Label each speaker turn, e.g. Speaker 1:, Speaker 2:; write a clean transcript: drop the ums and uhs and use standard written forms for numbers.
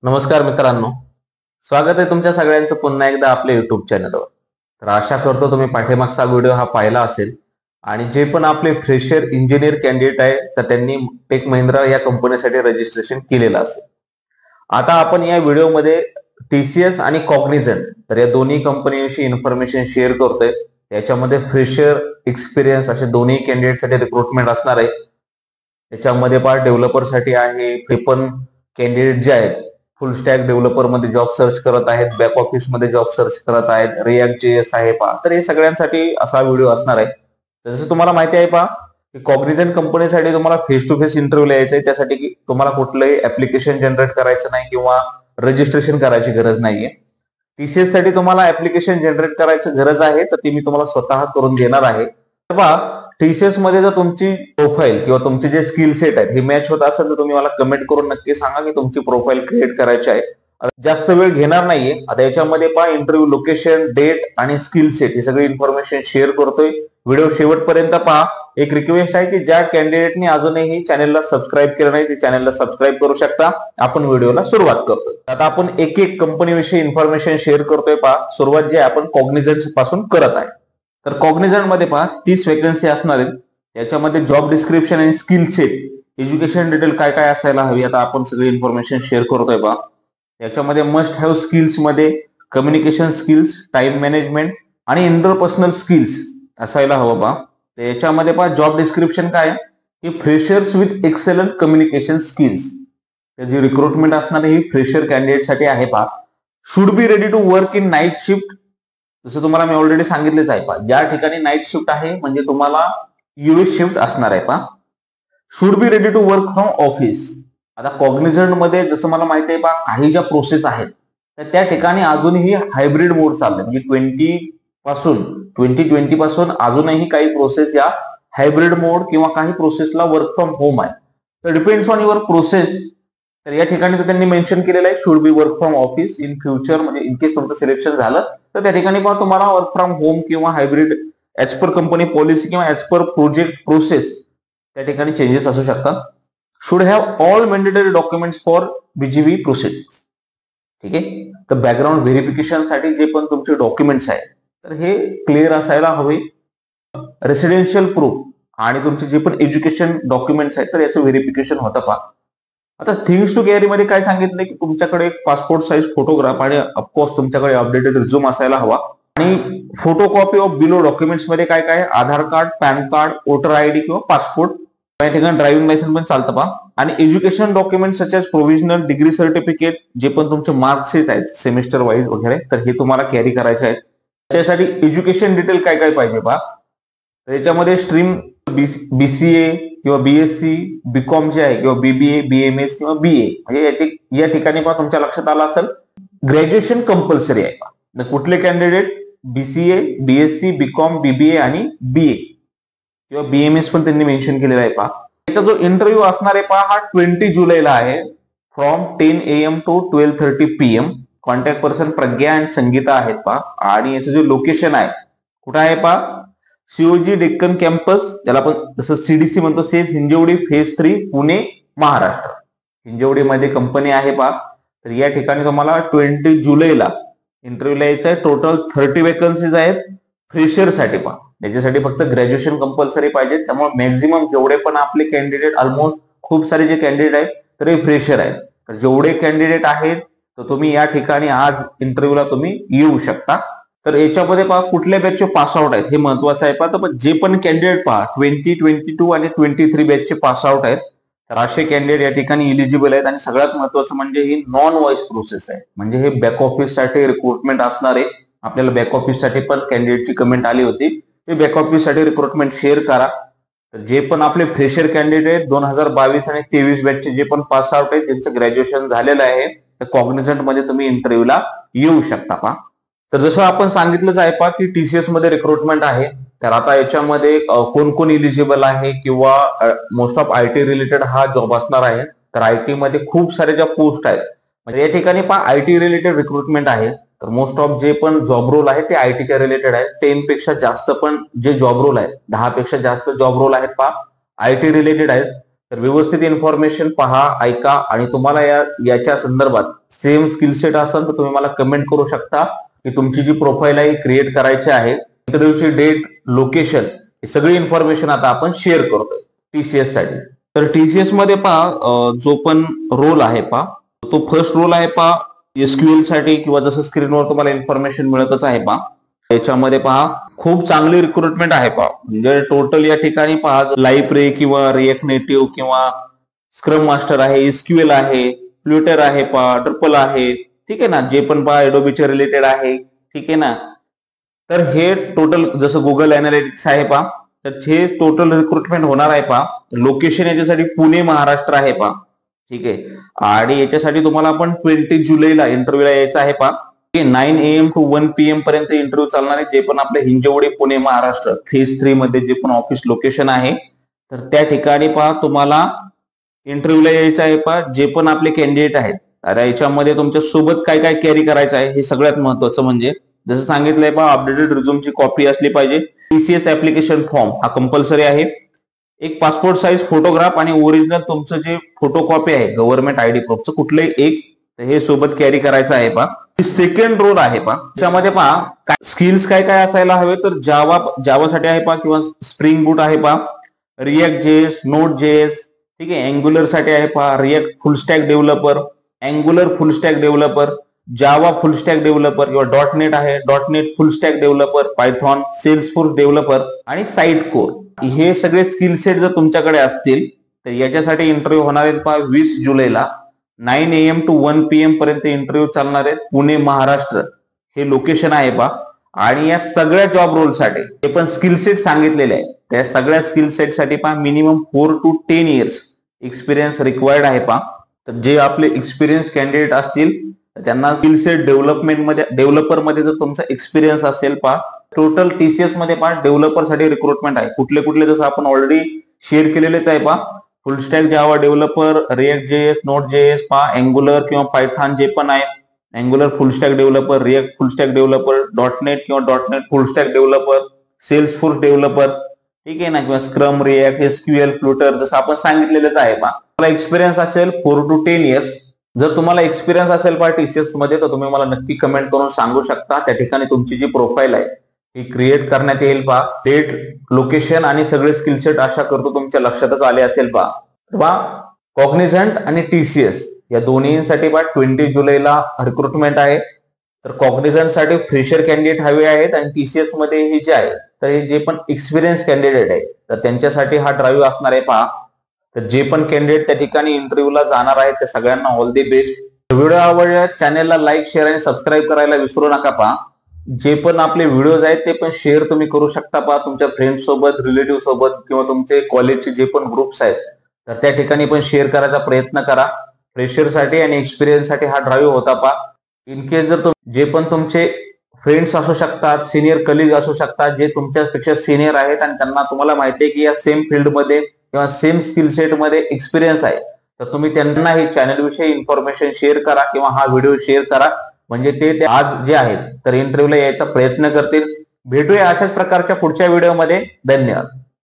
Speaker 1: नमस्कार मित्रांनो, स्वागत आहे तुमच्या सगळ्यांचं पुन्हा एकदा आपल्या युट्यूब चॅनलवर. तर आशा करतो तुम्ही पाठीमागचा व्हिडिओ हा पाहिला असेल आणि जे पण आपले फ्रेशर इंजिनियर कॅन्डिडेट आहे तर त्यांनी टेक महिंद्रा या कंपनीसाठी रजिस्ट्रेशन केलेलं असेल. आता आपण या व्हिडिओमध्ये टीसीएस आणि कॉग्निझंट तर या दोन्ही कंपनीविषयी इन्फॉर्मेशन शेअर करतोय. याच्यामध्ये फ्रेशर एक्सपिरियन्स असे दोन्ही कॅन्डिडेटसाठी रिक्रुटमेंट असणार आहे. त्याच्यामध्ये पार्ट डेव्हलपरसाठी आहे, ते पण कॅन्डिडेट जे आहेत फुल स्टॅक डेव्हलपर मध्ये जॉब सर्च करत आहेत, बॅक ऑफिस मध्ये जॉब सर्च करत आहेत, रिॲक्ट जेएस आहे पहा. तर हे सगळ्यांसाठी असा व्हिडिओ असणार आहे. जसं तुम्हाला माहिती आहे पहा की कॉग्निझंट कंपनीसाठी तुम्हाला फेस टू फेस इंटरव्ह्यू यायचं आहे. त्यासाठी की तुम्हाला कुठलंही ऍप्लिकेशन जनरेट करायचं नाही किंवा रजिस्ट्रेशन करायची गरज नाहीये. टीसीएस साठी तुम्हाला ऍप्लिकेशन जनरेट करायची गरज आहे, तर ती मी तुम्हाला स्वतः करून देणार आहे. पहा, टीसीएस मध्ये जर तुमची प्रोफाईल किंवा तुमचे जे स्किल सेट आहेत हे मॅच होत असेल तर तुम्ही मला कमेंट करून नक्की सांगा की तुमची प्रोफाईल क्रिएट करायची आहे. जास्त वेळ घेणार नाहीये. आता याच्यामध्ये पहा इंटरव्ह्यू लोकेशन, डेट आणि स्किल सेट ही सगळी इन्फॉर्मेशन शेअर करतोय. व्हिडिओ शेवटपर्यंत पहा. एक रिक्वेस्ट आहे की ज्या कॅन्डिडेटनी अजूनही चॅनलला सबस्क्राईब केलं नाही ते चॅनलला सबस्क्राईब करू शकता. आपण व्हिडिओला सुरुवात करतोय. आता आपण एक एक कंपनीविषयी इन्फॉर्मेशन शेअर करतोय पहा. सुरुवात जी आपण कॉग्निझंट पासून करत आहे. तर कॉग्निझंट मध्ये पहा 30 वेकन्सी असणार आहेत. याच्यामध्ये जॉब डिस्क्रिप्शन आणि स्किल सेट, एज्युकेशन डिटेल काय काय असायला हवी आता आपण सगळी इन्फॉर्मेशन शेअर करतोय पहा. याच्यामध्ये मस्ट हॅव स्किल्स मध्ये कम्युनिकेशन स्किल्स, टाइम मॅनेजमेंट आणि इंटरपर्सनल स्किल्स असायला हवं पहा. तर याच्यामध्ये पहा जॉब डिस्क्रिप्शन काय आहे की freshers with excellent communication skills. जी रिक्रुटमेंट असणार ही फ्रेशर कॅन्डिडेट साठी आहे पहा. Should be ready to work in night shift. जसं तुम्हाला मी ऑलरेडी सांगितलेच आहे पहा, ज्या ठिकाणी नाईट शिफ्ट आहे म्हणजे तुम्हाला यूएस शिफ्ट असणार आहे पहा. Should be ready to work from office. आता कॉग्निझंट मध्ये जसं मला माहिती आहे पहा काही ज्या प्रोसेस आहेत तर त्या ठिकाणी अजूनही हायब्रिड मोड चालले, म्हणजे 2020 पासून अजूनही काही प्रोसेस या हायब्रिड मोड किंवा काही प्रोसेसला वर्क फ्रॉम होम आहे. तर डिपेंड्स ऑन युअर प्रोसेस. तर या ठिकाणी तर त्यांनी मेन्शन केलेलं आहे should be work from office in future, म्हणजे इन केस तुमचं सिलेक्शन झालं तर त्या ठिकाणी पहा तुम्हाला वर्क फ्रॉम होम किंवा hybrid as per company policy किंवा ऍज पर प्रोजेक्ट प्रोसेस त्या ठिकाणी चेंजेस असू शकतात. Should have all mandatory documents for BGB process. ठीक आहे. तर बॅकग्राऊंड व्हेरिफिकेशन साठी जे पण तुमचे डॉक्युमेंट्स आहेत तर हे क्लिअर असायला हवे. रेसिडेन्शियल प्रूफ आणि तुमचे जे पण एज्युकेशन डॉक्युमेंट्स आहेत तर याचं व्हेरिफिकेशन होतं पहा. आता थिंग्स टू कॅरी मध्ये काय सांगितलं की तुमच्याकडे एक पासपोर्ट साईज फोटोग्राफ आणि ऑफकोर्स तुमच्याकडे अपडेटेड रिझ्यूम असायला हवा. आणि फोटोकॉपी ऑफ बिलो डॉक्युमेंट्स मध्ये काय काय Aadhaar card, PAN card, voter ID किंवा पासपोर्ट, काही ठिकाणी ड्रायव्हिंग लायसन्स पण चालतं पहा. आणि education document such as provisional, degree certificate, जे पण तुमचे मार्कशीट आहेत सेमिस्टर वाईज वगैरे तर हे तुम्हाला कॅरी करायचे आहेत. त्यासाठी एज्युकेशन डिटेल काय काय पाहिजे पहा. त्याच्यामध्ये स्ट्रीम बीसीए किंवा बीएससी, बीकॉम जे आहे किंवा बीबीए, बीएमएस किंवा बीए, म्हणजे या ठिकाणी पहा तुमच्या लक्षात आलं असेल ग्रॅज्युएशन कंपल्सरी आहे पहा. कुठले candidate BCA, BSc, BCom, BBA आणि बीए किंवा बीएमएस पण त्यांनी मेन्शन केलेला आहे पहा. त्याचा जो इंटरव्ह्यू असणार आहे पहा हा 20 जुलैला आहे from 10 AM to 12:30 PM. Contact person Pragya आणि संगीता आहेत पहा. आणि याचं जे लोकेशन आहे कुठं आहे पहा, सीओजी डेक्कन कॅम्पस, ज्याला आपण जसं सीडीसी म्हणतो, सेज हिंजवडी फेज 3 पुणे महाराष्ट्र. हिंजवडीमध्ये कंपनी आहे पहा. तर या ठिकाणी तुम्हाला 20 जुलैला इंटरव्ह्यूला यायचं आहे. टोटल 30 वेकन्सीज आहेत फ्रेशर साठी पहा. याच्यासाठी फक्त ग्रॅज्युएशन कंपल्सरी पाहिजे. त्यामुळे मॅक्झिमम जेवढे पण आपले कॅन्डिडेट, ऑलमोस्ट खूप सारे जे कॅन्डिडेट आहेत तर हे फ्रेशर आहेत. तर जेवढे कॅन्डिडेट आहेत तर तुम्ही या ठिकाणी आज इंटरव्ह्यूला तुम्ही येऊ शकता. तर याच्यामध्ये पहा कुठल्या बॅचचे पास आउट आहेत हे महत्वाचं आहे पहा. तर जे पण कॅन्डिडेट पहा 2022 आणि 23 बॅचचे पास आउट आहेत तर असे कॅन्डिडेट या ठिकाणी इलिजिबल आहेत. आणि सगळ्यात महत्वाचं म्हणजे ही नॉन व्हॉइस प्रोसेस आहे, म्हणजे हे बॅक ऑफिस साठी रिक्रुटमेंट असणार आहे. आपल्याला बॅक ऑफिस साठी पण कॅन्डिडेटची कमेंट आली होती, ते बॅक ऑफिस साठी रिक्रुटमेंट शेअर करा. तर जे पण आपले फ्रेशर कॅन्डिडेट 2022 आणि 23 बॅचचे जे पण पास आउट आहेत त्यांचं ग्रॅज्युएशन झालेलं आहे तर कॉग्निझंट मध्ये तुम्ही इंटरव्ह्यूला येऊ शकता पहा. तर जसं आपण सांगितलंच आहे पहा की टीसीएस मध्ये रिक्रुटमेंट आहे. तर आता याच्यामध्ये कोण कोण इलिजिबल आहे किंवा मोस्ट ऑफ आयटी रिलेटेड हा जॉब असणार आहे. तर आयटी मध्ये खूप सारे ज्या पोस्ट आहेत म्हणजे या ठिकाणी पहा आयटी रिलेटेड रिक्रुटमेंट आहे. तर मोस्ट ऑफ जे पण जॉब रोल आहे ते आयटीच्या रिलेटेड आहेत. 10 पेक्षा जास्त पण जे जॉब रोल आहेत, 10 पेक्षा जास्त जॉब रोल आहेत पहा आयटी रिलेटेड आहेत. तर व्यवस्थित इन्फॉर्मेशन पहा, ऐका आणि तुम्हाला याच्या संदर्भात सेम स्किल सेट असेल तर तुम्ही मला कमेंट करू शकता की तुमची जी प्रोफाईल आहे क्रिएट करायची आहे. इंटरव्ह्यूची डेट, लोकेशन ही सगळी इन्फॉर्मेशन आता आपण शेअर करतोय टीसीएस साठी. तर टीसीएस मध्ये पहा जो पण रोल आहे पहा, तो फर्स्ट रोल आहे पहा एसक्यूएल साठी, किंवा जसं स्क्रीनवर तुम्हाला इन्फॉर्मेशन मिळतच आहे पहा. याच्यामध्ये पहा खूप चांगली रिक्रुटमेंट आहे पहा. म्हणजे टोटल या ठिकाणी पहा लाइब्रे किंवा रिएक्ट नेटिव्ह किंवा स्क्रम मास्टर आहे, एसक्यूएल आहे, फ्ल्युटर आहे पहा, ट्रिपल आहे, ठीक आहे ना, जे पण पहा एडोबीचे रिलेटेड आहे, ठीक आहे ना. तर हे टोटल जसं गुगल अनालिटिक्स आहे पहा, तर हे टोटल रिक्रुटमेंट होणार आहे पहा. लोकेशन याच्यासाठी पुणे महाराष्ट्र आहे पहा, ठीक आहे. आणि याच्यासाठी तुम्हाला आपण 20 जुलैला इंटरव्ह्यूला यायचं आहे पहा. 9 AM to 1 PM पर्यंत इंटरव्ह्यू चालणार आहे. जे पण आपले हिंजवडी पुणे महाराष्ट्र फेज 3 मध्ये जे पण ऑफिस लोकेशन आहे, तर त्या ठिकाणी पहा तुम्हाला इंटरव्ह्यूला यायचं आहे पहा. जे पण आपले कॅन्डिडेट आहेत, तर याच्यामध्ये तुमच्या सोबत काय काय कॅरी करायचं आहे हे सगळ्यात महत्वाचं. म्हणजे जसं सांगितलंय पहा, अपडेटेड रिझ्यूमची कॉपी असली पाहिजे, टीसीएस ऍप्लिकेशन फॉर्म हा कंपल्सरी आहे, एक पासपोर्ट साईज फोटोग्राफ आणि ओरिजिनल तुमचं जे फोटो कॉपी आहे गव्हर्नमेंट आयडी प्रूफचं कुठलंही एक, हे सोबत कॅरी करायचं आहे पहा. सेकंड रोल आहे पहा, त्याच्यामध्ये पहा स्किल्स काय काय असायला हवे, तर जावासाठी आहे पहा, किंवा स्प्रिंग बूट आहे पहा, रिएक्ट जेएस, नोट जेएस, ठीक आहे. अँग्युलर साठी आहे पहा react full stack developer, angular full stack developer, Java full stack developer किंवा डॉट नेट आहे, dot net full stack developer, Python, Salesforce developer आणि साईट कोर. हे सगळे स्किल सेट जर तुमच्याकडे असतील तर याच्यासाठी इंटरव्ह्यू होणार आहेत पहा 20 जुलैला 9 AM to 1 PM पर्यंत इंटरव्ह्यू चालणार आहेत. पुणे महाराष्ट्र हे लोकेशन आहे पहा. आणि या सगळ्या जॉब रोलसाठी जे पण स्किल सेट सांगितलेले आहे, त्या सगळ्या स्किल सेट साठी पहा minimum 4 to 10 years experience required आहे पहा. तर जे आपले एक्सपिरियन्स कॅन्डिडेट असतील त्यांना स्किल सेट डेव्हलपर मध्ये जर तुमचा एक्सपिरियन्स असेल पहा, टोटल टीसीएस मध्ये पहा डेव्हलपर साठी रिक्रुटमेंट आहे. कुठले कुठले जसं आपण ऑलरेडी शेअर केलेलेच आहे पहा, full stack Java developer, React JS, Node JS पहा, अँग्युलर किंवा पायथॉन जे पण आहे, Angular full stack developer, React full stack developer, dot net किंवा dot net full stack developer, Salesforce developer, ठीक आहे ना, किंवा स्क्रम, रिएक्ट, एसक्यूएल, फ्लुटर जसं आपण सांगितलेलंच आहे पहा. तुम्हाला एक्सपिरियन्स असेल 4 to 10 इयर्स. जर तुम्हाला एक्सपिरियन्स असेल पहा टीसीएस मध्ये तर तुम्ही मला नक्की कमेंट करून सांगू शकता. त्या ठिकाणी तुमची जी प्रोफाईल आहे ही क्रिएट करण्यात येईल पहा. डेट, लोकेशन आणि सगळे स्किल सेट आशा करतो तुमच्या लक्षातच आले असेल पहा. कॉग्निझंट आणि टीसीएस या दोन्हीसाठी पहा 20 जुलैला रिक्रुटमेंट आहे. तर कॉग्निझंट साठी फ्रेशर कॅन्डिडेट हवे आहेत आणि टीसीएस मध्ये हे जे आहे तर हे जे पण एक्सपिरियन्स कॅन्डिडेट आहे तर त्यांच्यासाठी हा ड्राईव्ह असणार आहे पहा. तर जे पण कॅन्डिडेट त्या ठिकाणी इंटरव्ह्यूला जाणार आहेत त्या सगळ्यांना ऑल दी बेस्ट. व्हिडिओ आवडला चॅनलला लाईक, शेअर आणि सबस्क्राईब करायला विसरू नका पहा. जे पण आपले व्हिडिओज आहेत ते पण शेअर तुम्ही करू शकता पहा तुमच्या फ्रेंड सोबत, रिलेटिव्ह सोबत किंवा तुमचे कॉलेजचे जे पण ग्रुप्स आहेत तर त्या ठिकाणी पण शेअर करायचा प्रयत्न करा. फ्रेशरसाठी आणि एक्सपिरियन्स साठी हा ड्राईव्ह होता पहा. इन केस जर जे पण तुमचे फ्रेंड्स असू शकतात, सिनियर कलिग असू शकतात जे तुमच्यापेक्षा सिनियर आहेत आणि त्यांना तुम्हाला माहिती आहे की या सेम फील्डमध्ये किंवा सेम स्किल सेट मध्ये एक्सपिरियन्स आहे, तर तुम्ही त्यांना हे चॅनल विषयी इन्फॉर्मेशन शेअर करा किंवा हा व्हिडिओ शेअर करा. म्हणजे ते आज जे आहेत तर इंटरव्ह्यूला यायचा प्रयत्न करतील. भेटूया अशाच प्रकारच्या पुढच्या व्हिडिओमध्ये. धन्यवाद.